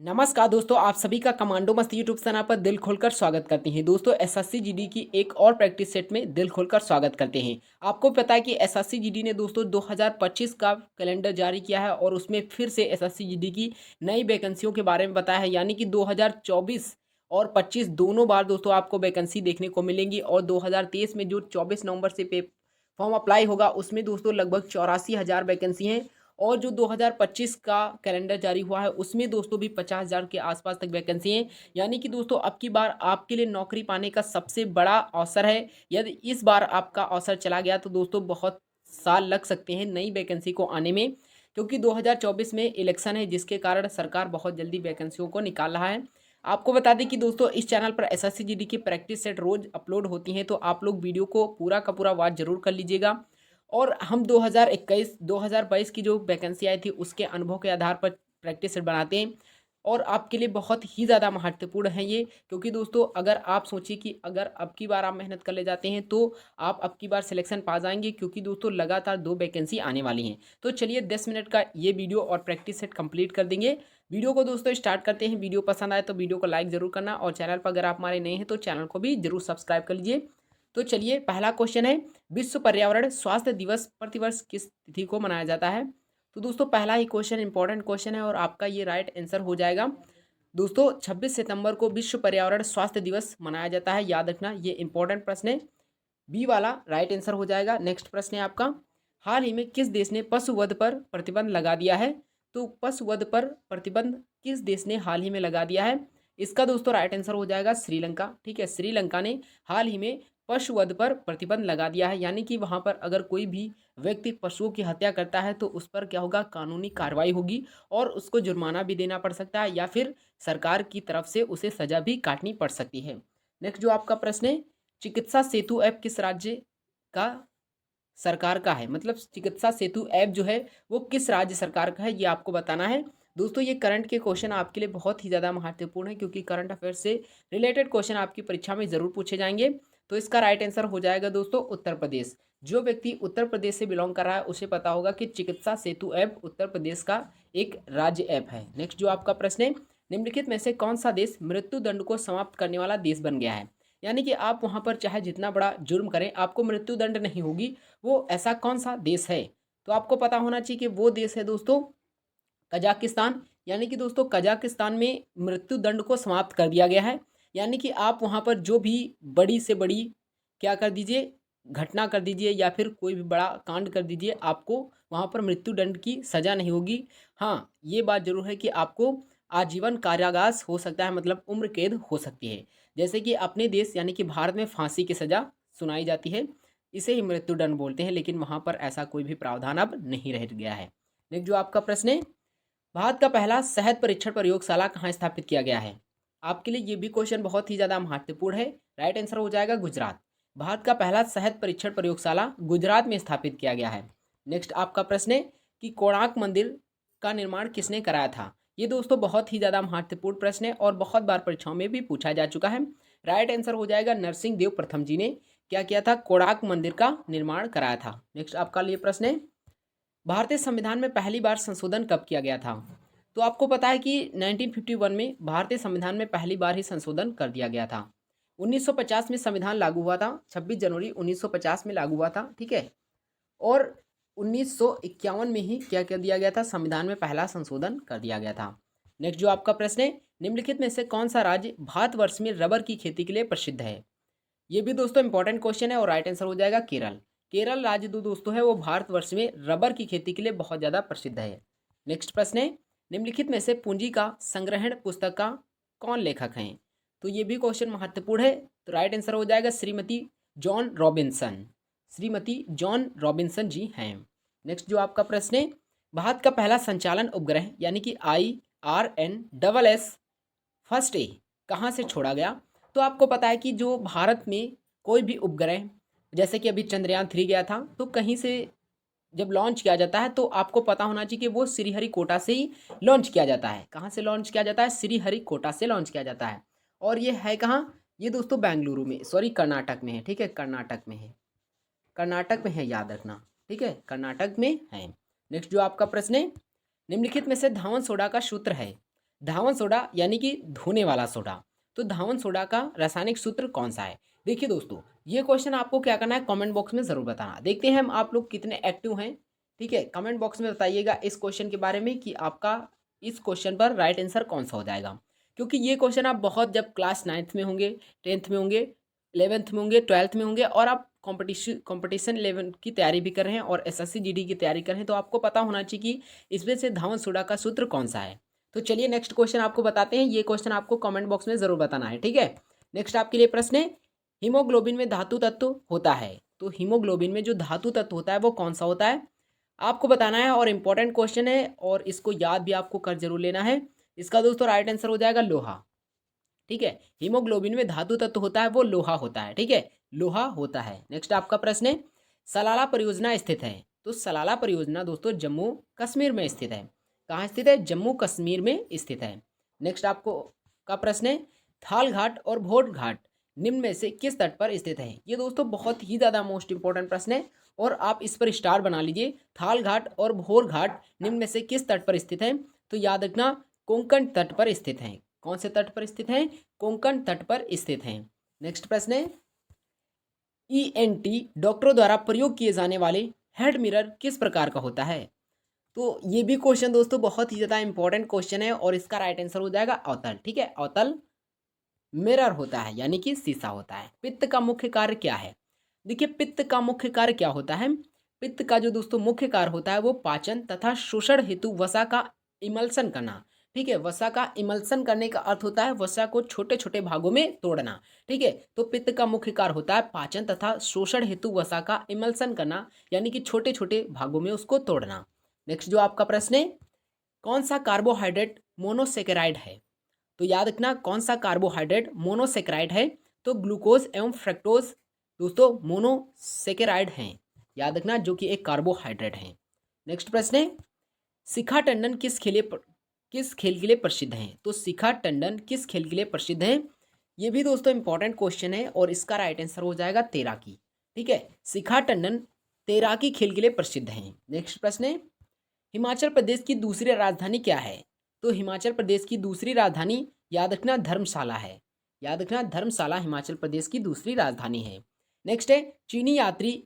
नमस्कार दोस्तों, आप सभी का कमांडो मस्त यूट्यूब चैनल पर दिल खोलकर स्वागत करते हैं। दोस्तों एसएससी जीडी की एक और प्रैक्टिस सेट में दिल खोलकर स्वागत करते हैं। आपको पता है कि एसएससी जीडी ने दोस्तों 2025 का कैलेंडर जारी किया है और उसमें फिर से एसएससी जीडी की नई वैकेंसियों के बारे में बताया है। यानी कि 2024 और 25 दोनों बार दोस्तों आपको वैकेंसी देखने को मिलेंगी और 2023 में जो 24 नवंबर से पे फॉर्म अप्लाई होगा उसमें दोस्तों लगभग 84,000 वैकेंसी हैं। और जो 2025 का कैलेंडर जारी हुआ है उसमें दोस्तों भी 50,000 के आसपास तक वैकेंसी हैं। यानी कि दोस्तों अब की बार आपके लिए नौकरी पाने का सबसे बड़ा अवसर है। यदि इस बार आपका अवसर चला गया तो दोस्तों बहुत साल लग सकते हैं नई वैकेंसी को आने में, क्योंकि 2024 में इलेक्शन है जिसके कारण सरकार बहुत जल्दी वैकेंसियों को निकाल रहा है। आपको बता दें कि दोस्तों इस चैनल पर एसएससी जीडी की प्रैक्टिस सेट रोज अपलोड होती हैं, तो आप लोग वीडियो को पूरा का पूरा वॉच जरूर कर लीजिएगा। और हम 2021 2022 की जो वैकेंसी आई थी उसके अनुभव के आधार पर प्रैक्टिस सेट बनाते हैं और आपके लिए बहुत ही ज़्यादा महत्वपूर्ण है ये, क्योंकि दोस्तों अगर आप सोचिए कि अगर अब की बार आप मेहनत कर ले जाते हैं तो आप अब की बार सिलेक्शन पा जाएंगे, क्योंकि दोस्तों लगातार 2 वैकेंसी आने वाली हैं। तो चलिए 10 मिनट का ये वीडियो और प्रैक्टिस सेट कंप्लीट कर देंगे। वीडियो को दोस्तों स्टार्ट करते हैं। वीडियो पसंद आए तो वीडियो को लाइक ज़रूर करना और चैनल पर अगर आप हमारे नए हैं तो चैनल को भी जरूर सब्सक्राइब कर लीजिए। तो चलिए पहला क्वेश्चन है, विश्व पर्यावरण स्वास्थ्य दिवस प्रतिवर्ष किस तिथि को मनाया जाता है? तो दोस्तों पहला ही क्वेश्चन इंपॉर्टेंट क्वेश्चन है और आपका ये राइट आंसर हो जाएगा। दोस्तों 26 सितंबर को विश्व पर्यावरण स्वास्थ्य दिवस मनाया जाता है, याद रखना ये इंपॉर्टेंट प्रश्न है। बी वाला राइट आंसर हो जाएगा। नेक्स्ट प्रश्न है आपका, हाल ही में किस देश ने पशुवध पर प्रतिबंध लगा दिया है? तो पशुवध पर प्रतिबंध किस देश ने हाल ही में लगा दिया है? इसका दोस्तों राइट आंसर हो जाएगा श्रीलंका। ठीक है, श्रीलंका ने हाल ही में पशुवध पर प्रतिबंध लगा दिया है। यानी कि वहाँ पर अगर कोई भी व्यक्ति पशुओं की हत्या करता है तो उस पर क्या होगा, कानूनी कार्रवाई होगी और उसको जुर्माना भी देना पड़ सकता है या फिर सरकार की तरफ से उसे सजा भी काटनी पड़ सकती है। नेक्स्ट जो आपका प्रश्न है, चिकित्सा सेतु ऐप किस राज्य का सरकार का है? मतलब चिकित्सा सेतु ऐप जो है वो किस राज्य सरकार का है, ये आपको बताना है। दोस्तों ये करंट के क्वेश्चन आपके लिए बहुत ही ज़्यादा महत्वपूर्ण है, क्योंकि करंट अफेयर से रिलेटेड क्वेश्चन आपकी परीक्षा में ज़रूर पूछे जाएंगे। तो इसका राइट आंसर हो जाएगा दोस्तों उत्तर प्रदेश। जो व्यक्ति उत्तर प्रदेश से बिलोंग कर रहा है उसे पता होगा कि चिकित्सा सेतु ऐप उत्तर प्रदेश का एक राज्य ऐप है। नेक्स्ट जो आपका प्रश्न है, निम्नलिखित में से कौन सा देश मृत्यु दंड को समाप्त करने वाला देश बन गया है? यानी कि आप वहाँ पर चाहे जितना बड़ा जुर्म करें आपको मृत्यु दंड नहीं होगी। वो ऐसा कौन सा देश है? तो आपको पता होना चाहिए कि वो देश है दोस्तों कजाकिस्तान। यानी कि दोस्तों कजाकिस्तान में मृत्यु दंड को समाप्त कर दिया गया है। यानी कि आप वहाँ पर जो भी बड़ी से बड़ी क्या कर दीजिए, घटना कर दीजिए या फिर कोई भी बड़ा कांड कर दीजिए, आपको वहाँ पर मृत्यु दंड की सज़ा नहीं होगी। हाँ, ये बात जरूर है कि आपको आजीवन कारावास हो सकता है, मतलब उम्र कैद हो सकती है। जैसे कि अपने देश यानी कि भारत में फांसी की सज़ा सुनाई जाती है, इसे ही मृत्युदंड बोलते हैं, लेकिन वहाँ पर ऐसा कोई भी प्रावधान अब नहीं रह गया है। नेक्स्ट जो आपका प्रश्न है, भारत का पहला शहद परीक्षण प्रयोगशाला कहाँ स्थापित किया गया है? आपके लिए ये भी क्वेश्चन बहुत ही ज़्यादा महत्वपूर्ण है। राइट आंसर हो जाएगा गुजरात। भारत का पहला शहद परीक्षण प्रयोगशाला गुजरात में स्थापित किया गया है। नेक्स्ट आपका प्रश्न है कि कोणार्क मंदिर का निर्माण किसने कराया था? ये दोस्तों बहुत ही ज़्यादा महत्वपूर्ण प्रश्न है और बहुत बार परीक्षाओं में भी पूछा जा चुका है। राइट आंसर हो जाएगा नरसिंह देव प्रथम जी ने क्या किया था, कोणार्क मंदिर का निर्माण कराया था। नेक्स्ट आपका लिए प्रश्न है, भारतीय संविधान में पहली बार संशोधन कब किया गया था? तो आपको पता है कि 1951 में भारतीय संविधान में पहली बार ही संशोधन कर दिया गया था। 1950 में संविधान लागू हुआ था, 26 जनवरी 1950 में लागू हुआ था। ठीक है, और 1951 में ही क्या कर दिया गया था, संविधान में पहला संशोधन कर दिया गया था। नेक्स्ट जो आपका प्रश्न है, निम्नलिखित में से कौन सा राज्य भारतवर्ष में रबर की खेती के लिए प्रसिद्ध है? ये भी दोस्तों इंपॉर्टेंट क्वेश्चन है और राइट आंसर हो जाएगा केरल। केरल राज्य जो दोस्तों है वो भारतवर्ष में रबर की खेती के लिए बहुत ज़्यादा प्रसिद्ध है। नेक्स्ट प्रश्न है, निम्नलिखित में से पूंजी का संग्रहण पुस्तक का कौन लेखक हैं? तो ये भी क्वेश्चन महत्वपूर्ण है। तो राइट आंसर हो जाएगा Shrimati John Robinson. Shrimati John Robinson ji हैं। नेक्स्ट जो आपका प्रश्न है, भारत का पहला संचालन उपग्रह यानी कि IRNSS फर्स्ट ए कहाँ से छोड़ा गया? तो आपको पता है कि जो भारत में कोई भी उपग्रह, जैसे कि अभी चंद्रयान 3 गया था, तो कहीं से जब लॉन्च किया जाता है तो आपको पता होना चाहिए कि वो श्रीहरिकोटा से ही लॉन्च किया जाता है। कहाँ से लॉन्च किया जाता है? श्रीहरिकोटा से लॉन्च किया जाता है। और ये है कहाँ? ये दोस्तों बेंगलुरु में, सॉरी कर्नाटक में है। ठीक है, कर्नाटक में है, कर्नाटक में है, याद रखना। ठीक है, कर्नाटक में है। नेक्स्ट जो आपका प्रश्न है, निम्नलिखित में से धावन सोडा का सूत्र है? धावन सोडा यानी कि धोने वाला सोडा। तो धावन सोडा का रासायनिक सूत्र कौन सा है? देखिए दोस्तों, ये क्वेश्चन आपको क्या करना है, कमेंट बॉक्स में ज़रूर बताना। देखते हैं हम आप लोग कितने एक्टिव हैं, ठीक है? कमेंट बॉक्स में बताइएगा इस क्वेश्चन के बारे में कि आपका इस क्वेश्चन पर राइट आंसर कौन सा हो जाएगा। क्योंकि ये क्वेश्चन आप बहुत जब क्लास 9th में होंगे, 10th में होंगे, 11th में होंगे, 12th में होंगे और आप कॉम्पिटिशन लेवल की तैयारी भी कर रहे हैं और एसएससी जीडी की तैयारी कर रहे हैं, तो आपको पता होना चाहिए कि इसमें से धावन सोडा का सूत्र कौन सा है। तो चलिए नेक्स्ट क्वेश्चन आपको बताते हैं। ये क्वेश्चन आपको कमेंट बॉक्स में ज़रूर बताना है, ठीक है? नेक्स्ट आपके लिए प्रश्न है, हीमोग्लोबिन में धातु तत्व होता है, तो हीमोग्लोबिन में जो धातु तत्व होता है वो कौन सा होता है, आपको बताना है। और इम्पॉर्टेंट क्वेश्चन है और इसको याद भी आपको कर जरूर लेना है। इसका दोस्तों राइट आंसर हो जाएगा लोहा, ठीक है? हीमोग्लोबिन में धातु तत्व होता है वो लोहा होता है, ठीक है? लोहा होता है। नेक्स्ट आपका प्रश्न है, सलाला परियोजना स्थित है, तो सलाला परियोजना दोस्तों जम्मू कश्मीर में स्थित है। कहाँ स्थित है? जम्मू कश्मीर में स्थित है। नेक्स्ट आपको का प्रश्न है, थाल घाट और भोट घाट निम्न में से किस तट पर स्थित है? ये दोस्तों बहुत ही ज़्यादा मोस्ट इंपॉर्टेंट प्रश्न है और आप इस पर स्टार बना लीजिए। थाल घाट और भोर घाट निम्न में से किस तट पर स्थित है? तो याद रखना कोंकण तट पर स्थित है। कौन से तट पर स्थित है? कोंकण तट पर स्थित है। नेक्स्ट प्रश्न है, ईएनटी डॉक्टरों द्वारा प्रयोग किए जाने वाले हेड मिरर किस प्रकार का होता है? तो ये भी क्वेश्चन दोस्तों बहुत ही ज़्यादा इंपॉर्टेंट क्वेश्चन है और इसका राइट आंसर हो जाएगा अवतल, ठीक है? अवतल मिरर होता है यानी कि शीशा होता है। पित्त का मुख्य कार्य क्या है? देखिए पित्त का मुख्य कार्य क्या होता है? पित्त का जो दोस्तों मुख्य कार्य होता है वो पाचन तथा शोषण हेतु वसा का इमल्सन करना, ठीक है? वसा का इमल्सन करने का अर्थ होता है वसा को छोटे छोटे भागों में तोड़ना, ठीक है? तो पित्त का मुख्य कार्य होता है पाचन तथा शोषण हेतु वसा का इमल्सन करना, यानी कि छोटे छोटे भागों में उसको तोड़ना। नेक्स्ट जो आपका प्रश्न है, कौन सा कार्बोहाइड्रेट मोनोसेकेराइड है? तो याद रखना कौन सा कार्बोहाइड्रेट मोनोसेकेराइड है? तो ग्लूकोज एवं फ्रक्टोज दोस्तों मोनोसेकेराइड हैं, याद रखना, जो कि एक कार्बोहाइड्रेट हैं। नेक्स्ट प्रश्न है, शिखा टंडन किस खेल के लिए प्रसिद्ध हैं? तो शिखा टंडन किस खेल के लिए प्रसिद्ध हैं? ये भी दोस्तों इंपॉर्टेंट क्वेश्चन है और इसका राइट आंसर हो जाएगा तैराकी, ठीक है? शिखा टंडन तैराकी खेल के लिए प्रसिद्ध हैं। नेक्स्ट प्रश्न है, हिमाचल प्रदेश की दूसरी राजधानी क्या है? तो हिमाचल प्रदेश की दूसरी राजधानी याद रखना धर्मशाला है, याद रखना धर्मशाला हिमाचल प्रदेश की दूसरी राजधानी है। नेक्स्ट है, चीनी यात्री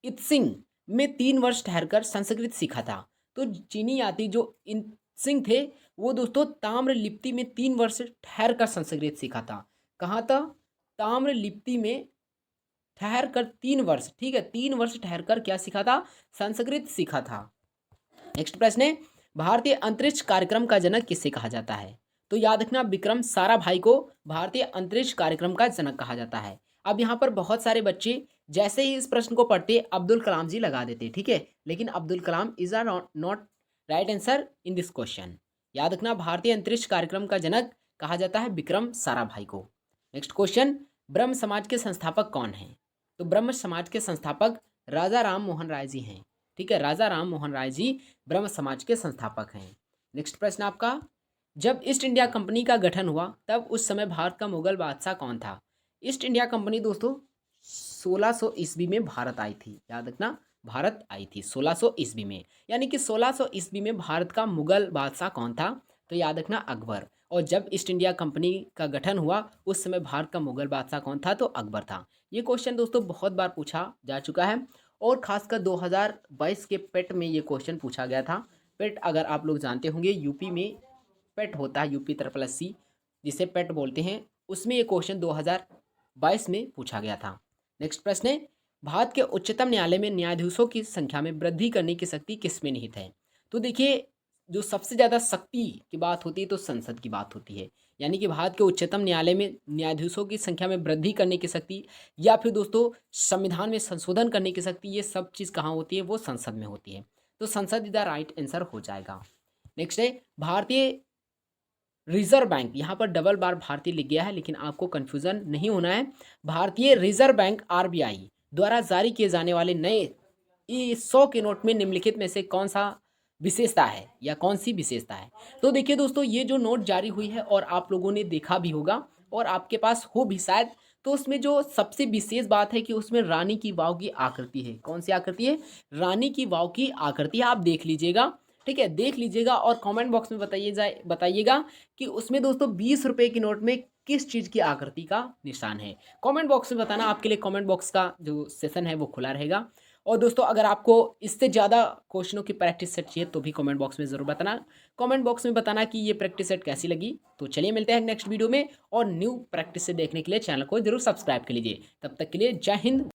इत्सिंग में 3 वर्ष ठहरकर संस्कृत सीखा था। तो चीनी यात्री जो इत्सिंग थे वो दोस्तों ताम्र लिपि में 3 वर्ष ठहरकर संस्कृत सीखा था। कहाँ था? ताम्र लिपि में ठहरकर 3 वर्ष, ठीक है? 3 वर्ष ठहरकर क्या सीखा था? संस्कृत सीखा था। नेक्स्ट प्रश्न है, भारतीय अंतरिक्ष कार्यक्रम का जनक किसे कहा जाता है? तो याद रखना विक्रम साराभाई को भारतीय अंतरिक्ष कार्यक्रम का जनक कहा जाता है। अब यहाँ पर बहुत सारे बच्चे जैसे ही इस प्रश्न को पढ़ते अब्दुल कलाम जी लगा देते, ठीक है? लेकिन Abdul Kalam is are not right answer in this question. याद रखना भारतीय अंतरिक्ष कार्यक्रम का जनक कहा जाता है विक्रम साराभाई को। नेक्स्ट क्वेश्चन, ब्रह्म समाज के संस्थापक कौन हैं? तो ब्रह्म समाज के संस्थापक राजा राम मोहन राय जी हैं, ठीक है? राजा राम मोहन राय जी ब्रह्म समाज के संस्थापक हैं। नेक्स्ट प्रश्न आपका, जब ईस्ट इंडिया कंपनी का गठन हुआ तब उस समय भारत का मुगल बादशाह कौन था? ईस्ट इंडिया कंपनी दोस्तों 1600 ईस्वी में भारत आई थी, याद रखना भारत आई थी 1600 ईस्वी में, यानी कि 1600 ईस्वी में भारत का मुगल बादशाह कौन था? तो याद रखना अकबर। और जब ईस्ट इंडिया कंपनी का गठन हुआ उस समय भारत का मुगल बादशाह कौन था? तो अकबर था। ये क्वेश्चन दोस्तों बहुत बार पूछा जा चुका है और खासकर 2022 के पेट में ये क्वेश्चन पूछा गया था। पेट अगर आप लोग जानते होंगे यूपी में पेट होता है, यूपी SSC जिसे पेट बोलते हैं, उसमें ये क्वेश्चन 2022 में पूछा गया था। नेक्स्ट प्रश्न है, भारत के उच्चतम न्यायालय में न्यायाधीशों की संख्या में वृद्धि करने की शक्ति किसमें निहित है? तो देखिए जो सबसे ज़्यादा शक्ति की बात होती है तो संसद की बात होती है, यानी कि भारत के उच्चतम न्यायालय में न्यायाधीशों की संख्या में वृद्धि करने की शक्ति या फिर दोस्तों संविधान में संशोधन करने की शक्ति, ये सब चीज़ कहाँ होती है? वो संसद में होती है। तो संसद इज द राइट आंसर हो जाएगा। नेक्स्ट है, भारतीय रिजर्व बैंक, यहाँ पर डबल बार भारतीय लिख गया है लेकिन आपको कन्फ्यूज़न नहीं होना है। भारतीय रिजर्व बैंक RBI द्वारा जारी किए जाने वाले नए 100 के नोट में निम्नलिखित में से कौन सा विशेषता है या कौन सी विशेषता है? तो देखिए दोस्तों ये जो नोट जारी हुई है और आप लोगों ने देखा भी होगा और आपके पास हो भी शायद, तो उसमें जो सबसे विशेष बात है कि उसमें रानी की वाव की आकृति है। कौन सी आकृति है? रानी की वाव की आकृति। आप देख लीजिएगा ठीक है, देख लीजिएगा और कमेंट बॉक्स में बताइएगा कि उसमें दोस्तों 20 रुपए की नोट में किस चीज़ की आकृति का निशान है। कमेंट बॉक्स में बताना, आपके लिए कमेंट बॉक्स का जो सेशन है वो खुला रहेगा। और दोस्तों अगर आपको इससे ज़्यादा क्वेश्चनों की प्रैक्टिस सेट चाहिए तो भी कमेंट बॉक्स में ज़रूर बताना। कमेंट बॉक्स में बताना कि ये प्रैक्टिस सेट कैसी लगी। तो चलिए मिलते हैं नेक्स्ट वीडियो में, और न्यू प्रैक्टिस सेट देखने के लिए चैनल को जरूर सब्सक्राइब कर लीजिए। तब तक के लिए जय हिंद।